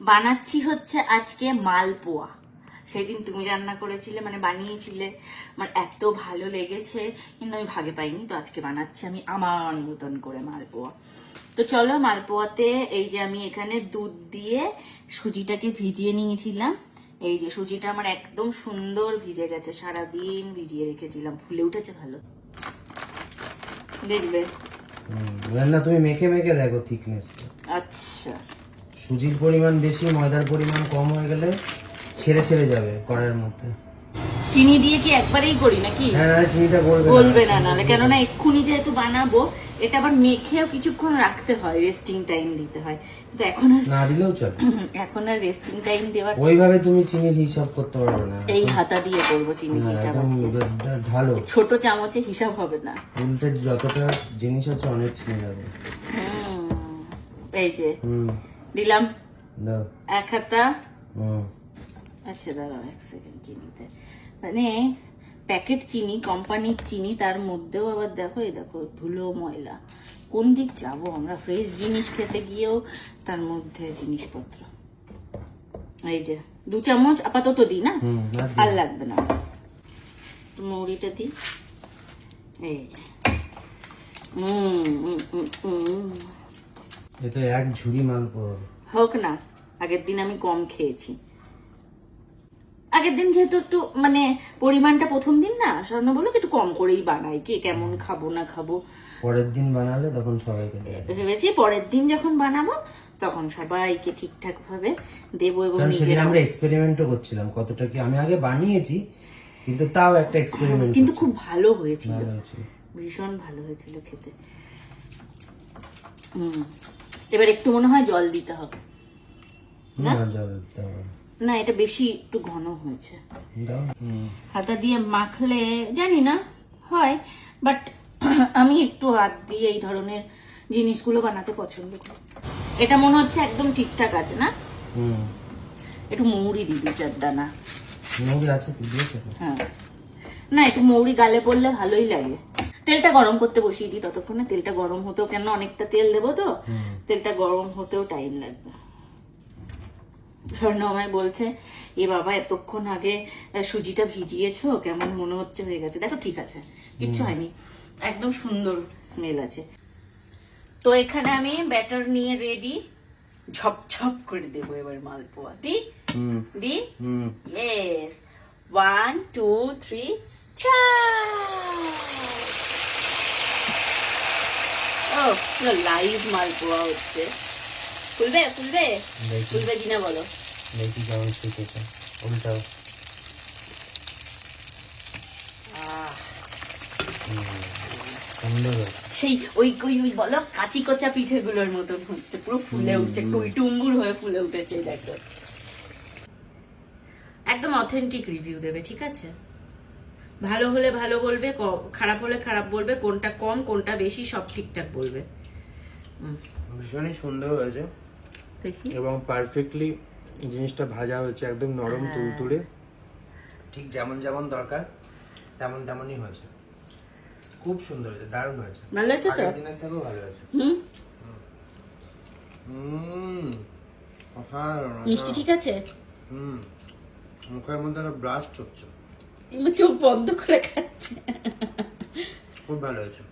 বানাচ্ছি হচ্ছে আজকে মালপোয়া। সেদিন তুমি রান্না করেছিলে, মানে বানিয়েছিলে, আমার এত ভালো লেগেছে, কিন্তু আমি ভাগে পাইনি। তো আজকে বানাচ্ছি আমি আমার মতন করে মালপোয়া। তো চলো, মালপোয়াতে এই যে আমি এখানে দুধ দিয়ে সুজিটাকে ভিজিয়ে নিয়েছিলাম। এই যে সুজিটা আমার একদম সুন্দর ভিজে গেছে, সারাদিন ভিজিয়ে রেখেছিলাম, ফুলে উঠেছে ভালো, দেখবে না তুমি মেখে মেখে দেখো থিকনেস। আচ্ছা, সুজির পরিমাণ বেশি, ময়দার পরিমাণ কম হয়ে গেলে ছেড়ে ছেড়ে যাবে কড়াইয়ের মধ্যে। চিনি দিয়ে কি একবারেই করি নাকি? হ্যাঁ, চিনিটা গলবে না, নাহলে কেননা এক্ষুনি যেহেতু বানাবো, এটা আবার মেখেও কিছুক্ষণ রাখতে হয়, রেস্টিং টাইম দিতে হয়। তো এখন আর না দিলেও চলে, এখন আর রেস্টিং টাইম দেওয়ার ওইভাবে তুমি চিনির হিসাব করতে পারবে না। এই হাতা দিয়ে করবো চিনি হিসাব, ঢালো, ছোট চামচে হিসাব হবে না। উল্টে যতটা জিনিস আছে অনেক চিনি লাগবে। এই যে দিলাম দাও 1 হাতা। আচ্ছা দাঁড়াও 1 সেকেন্ড, চিনিতে মানে প্যাকেট চিনি, কোম্পানির চিনি, তার মধ্যেও আবার দেখো, এই দেখো ধুলো ময়লা। কোন দিক যাবো আমরা, ফ্রেশ জিনিস খেতে গিয়েও তার মধ্যে জিনিসপত্র। এই যে 2 চামচ আপাতত দিই না, আর লাগবে না। মৌরিটা দিই, এই যে এটা এক ঝুড়ি মালপোয়া হোক না। আগের দিন আমি কম খেয়েছি, আগের দিন যেহেতু একটু মানে পরিমাণটা প্রথম দিন না, স্বর্ণ বলো একটু কম করেই বানাই, কে কেমন খাবো না খাবো। পরের দিন বানালে তখন সবাইকে ভেবেছি পরের দিন যখন বানাবো তখন সবাইকে ঠিকঠাক ভাবে দেবো। এবং সেদিন আমরা এক্সপেরিমেন্টও করছিলাম কতটা কি, আমি আগে বানিয়েছি কিন্তু তাও একটা এক্সপেরিমেন্ট, কিন্তু খুব ভালো হয়েছিল, ভীষণ ভালো হয়েছিল খেতে। এবার একটু মনে হয় জল দিতে হবে না? জল দিতে হবে না, এটা বেশি একটু ঘন হয়েছে। হাতা দিয়ে মাখলে জানি না হয়, বাট আমি একটু হাত দিয়ে এই ধরনের জিনিসগুলো বানাতে পছন্দ করি। এটা মনে হচ্ছে একদম ঠিকঠাক আছে না? একটু মৌরি দিবি 4 দানা। মৌরি আছে তো দিয়েছে। হ্যাঁ, না একটু মৌরি গালে পড়লে ভালোই লাগে। তেলটা গরম করতে বসিয়ে দিই, ততক্ষণে তেলটা গরম হতেও, কেন অনেকটা তেল দেবো তো, তেলটা গরম হতেও টাইম লাগবে। স্বর্ণ আমায় বলছে, এ বাবা এতক্ষণ আগে সুজিটা ভিজিয়েছো, কেমন মনে হচ্ছে হয়ে গেছে। দেখো ঠিক আছে, কিচ্ছু হয়নি, একদম সুন্দর স্মেল আছে। তো এখানে আমি ব্যাটার নিয়ে রেডি, ঝপঝপ করে দেবো এবার মালপোয়া। দি ইয়েস, 1 2 3 ও লাইভ মালপোয়া হচ্ছে। খুলবে খুলবে খুলবে কিনা বলো, দেখি কেমন শিখেছে। উল্টাও, সেই ওই ওই ওই বলো কাঁচি কচা পিঠে গুলোর মতন হচ্ছে, পুরো ফুলে উঠছে, টুম্বুর হয়ে ফুলে উঠেছে। দেখো একদম অথেন্টিক রিভিউ দেবে, ঠিক আছে? ভালো হলে ভালো বলবে, খারাপ হলে খারাপ বলবে, কোনটা কম কোনটা বেশি সব ঠিকঠাক বলবে। ভীষণই সুন্দর হয়েছে এবং পারফেক্টলি জিনিসটা ভাজা হয়েছে, একদম নরম তুলতুলে, ঠিক যেমন যেমন দরকার তেমন তেমনই হয়েছে। খুব সুন্দর হয়েছে, দারুণ হয়েছে, ভালো হয়েছে তো, দিনের থেকেও ভালো হয়েছে। মিষ্টি ঠিক আছে। মুখের মধ্যে ব্লাস্ট হচ্ছে, চোখ বন্ধ করে খাচ্ছে। খুব ভালো হয়েছে।